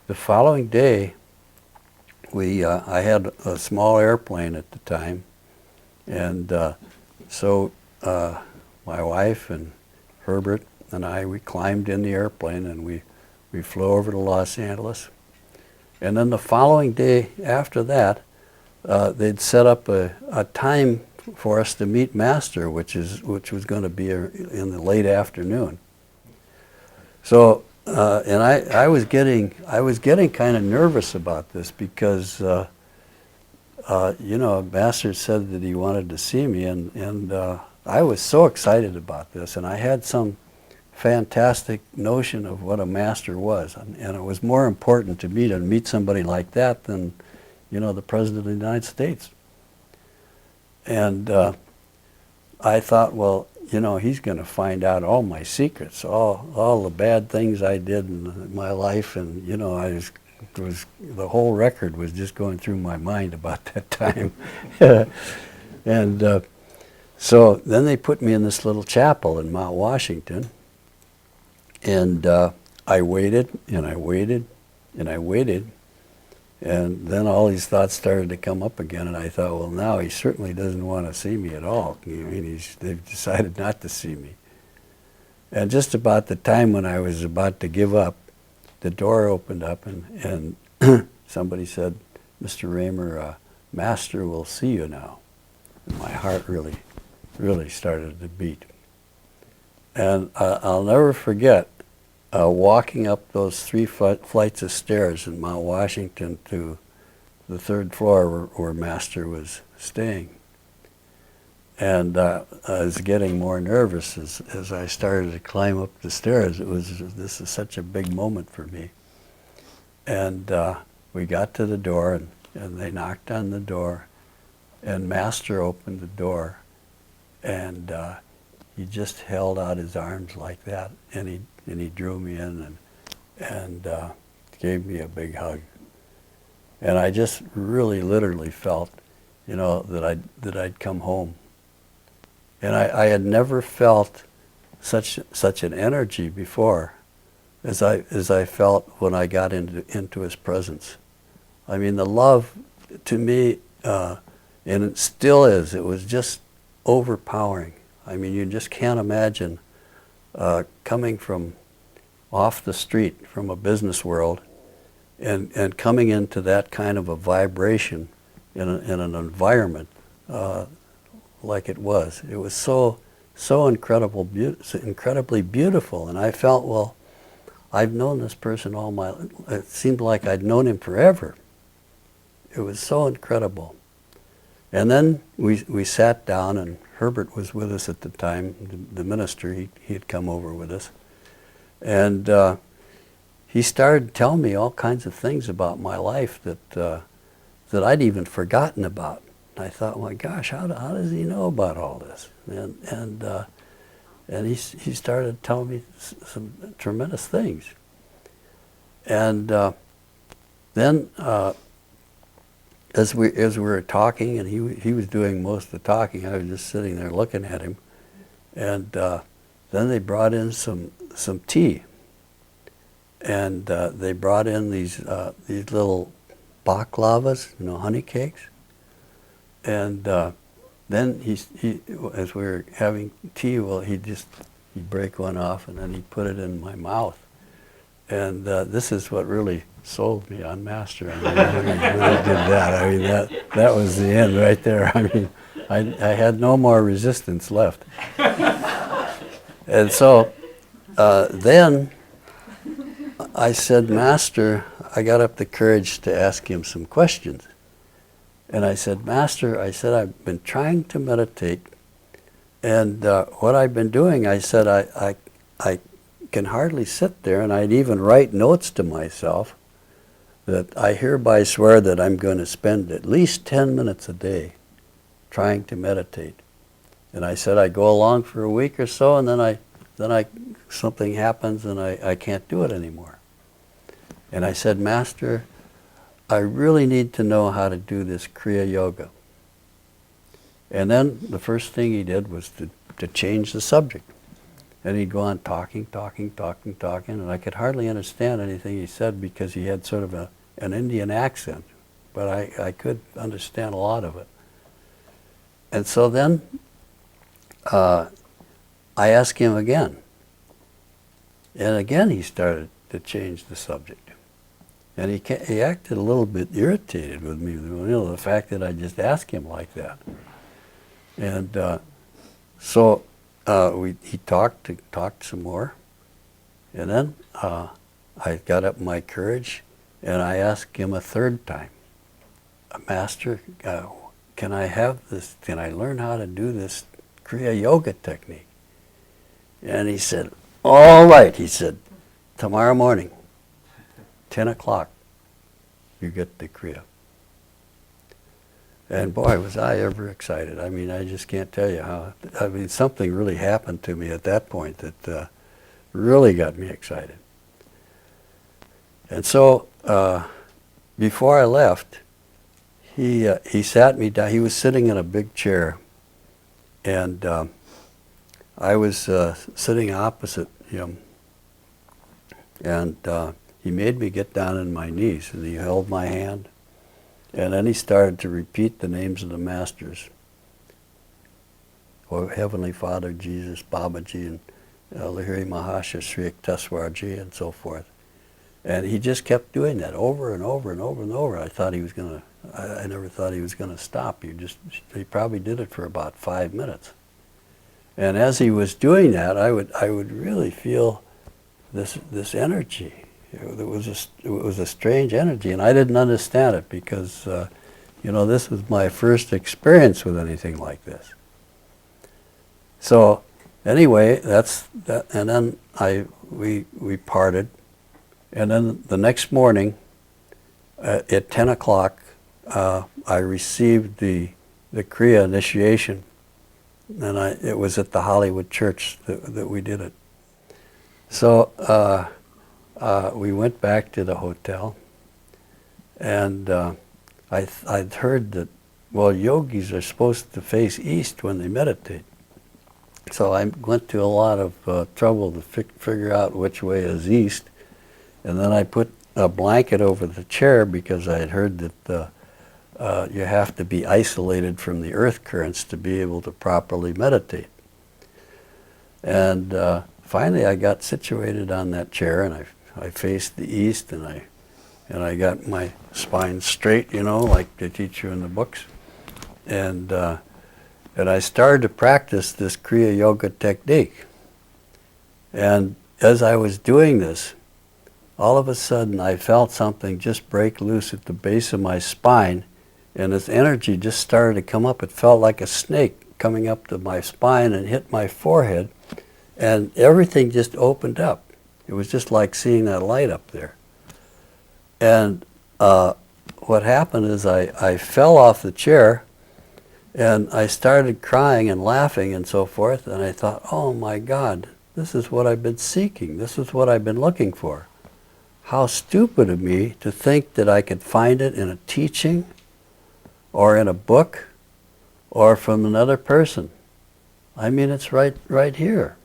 the following day, I had a small airplane at the time, and so my wife and Herbert and we climbed in the airplane, and we flew over to Los Angeles. And then the following day after that, they'd set up a time for us to meet Master, which was going to be in the late afternoon. So, and I was getting kind of nervous about this because, you know, Master said that he wanted to see me, and I was so excited about this, and I had some fantastic notion of what a master was, and it was more important to me to meet somebody like that than, you know, the President of the United States. And I thought, well, you know, he's going to find out all my secrets, all the bad things I did in my life, and you know, the whole record was just going through my mind about that time. And so then they put me in this little chapel in Mount Washington, and I waited, and I waited, and I waited, and then all these thoughts started to come up again, and I thought, well, now he certainly doesn't want to see me at all. I mean, they've decided not to see me. And just about the time when I was about to give up, the door opened up, and somebody said, "Mr. Raymer, Master will see you now." And my heart really started to beat. And I'll never forget walking up those 3 flights of stairs in Mount Washington to the 3rd floor where Master was staying. And I was getting more nervous as I started to climb up the stairs. This is such a big moment for me. And we got to the door, and they knocked on the door, and Master opened the door, and he just held out his arms like that, and he drew me in and gave me a big hug. And I just really literally felt, you know, that I'd come home. And I had never felt such an energy before as I felt when I got into his presence. I mean, the love to me, and it still is, it was just overpowering. I mean, you just can't imagine coming from off the street from a business world and coming into that kind of a vibration in an environment like it was. It was so incredibly beautiful, and I felt, well, I've known this person all my life. It seemed like I'd known him forever. It was so incredible. And then we sat down, and Herbert was with us at the time, the minister. He had come over with us. And he started telling me all kinds of things about my life that I'd even forgotten about. And I thought, my gosh, how does he know about all this? And he started telling me some tremendous things. And then as we were talking, and he was doing most of the talking, I was just sitting there looking at him. And then they brought in some tea, and they brought in these little baklavas, you know, honey cakes. And then he as we were having tea, well, he'd break one off, and then he'd put it in my mouth. And this is what really sold me on Master. I mean, when I did that, I mean, that was the end right there. I mean, I had no more resistance left. And so then I said, Master, I got up the courage to ask him some questions. And I said, Master, I've been trying to meditate, and what I've been doing, I said, I can hardly sit there, and I'd even write notes to myself that I hereby swear that I'm going to spend at least 10 minutes a day trying to meditate. And I said, I go along for a week or so, and then something happens, and I can't do it anymore. And I said, Master, I really need to know how to do this Kriya Yoga. And then the first thing he did was to change the subject. And he'd go on talking, and I could hardly understand anything he said because he had sort of an Indian accent, but I could understand a lot of it. And so then I asked him again, and again he started to change the subject. And he acted a little bit irritated with me, the fact that I just asked him like that. And so he talked some more, and then I got up my courage and I asked him a third time, Master, can I have this? Can I learn how to do this Kriya yoga technique? And he said, all right. He said, tomorrow morning, 10 o'clock, you get the Kriya. And boy, was I ever excited. I mean, I just can't tell you how. I mean, something really happened to me at that point that really got me excited. And so before I left, he sat me down. He was sitting in a big chair, and I was sitting opposite him. And he made me get down on my knees, and he held my hand. And then he started to repeat the names of the masters. Oh, Heavenly Father, Jesus, Babaji, and Lahiri Mahasha, Sri Yukteswarji, and so forth. And he just kept doing that over and over and over and over. I thought he was going to, I never thought he was going to stop. He probably did it for about 5 minutes. And as he was doing that, I would really feel this energy. It was a strange energy, and I didn't understand it because, this was my first experience with anything like this. So, anyway, that's that. And then we parted, and then the next morning, at 10 o'clock, I received the Kriya initiation, and it was at the Hollywood Church that we did it. So. We went back to the hotel, and I'd heard that, well, yogis are supposed to face east when they meditate. So I went to a lot of trouble to figure out which way is east, and then I put a blanket over the chair because I had heard that you have to be isolated from the earth currents to be able to properly meditate. And finally I got situated on that chair, and I faced the east, and I got my spine straight, like they teach you in the books, and I started to practice this Kriya yoga technique. And as I was doing this, all of a sudden I felt something just break loose at the base of my spine, and this energy just started to come up. It felt like a snake coming up to my spine and hit my forehead, and everything just opened up. It was just like seeing that light up there. And what happened is I fell off the chair, and I started crying and laughing and so forth, and I thought, oh my God, this is what I've been seeking. This is what I've been looking for. How stupid of me to think that I could find it in a teaching or in a book or from another person. I mean, it's right here.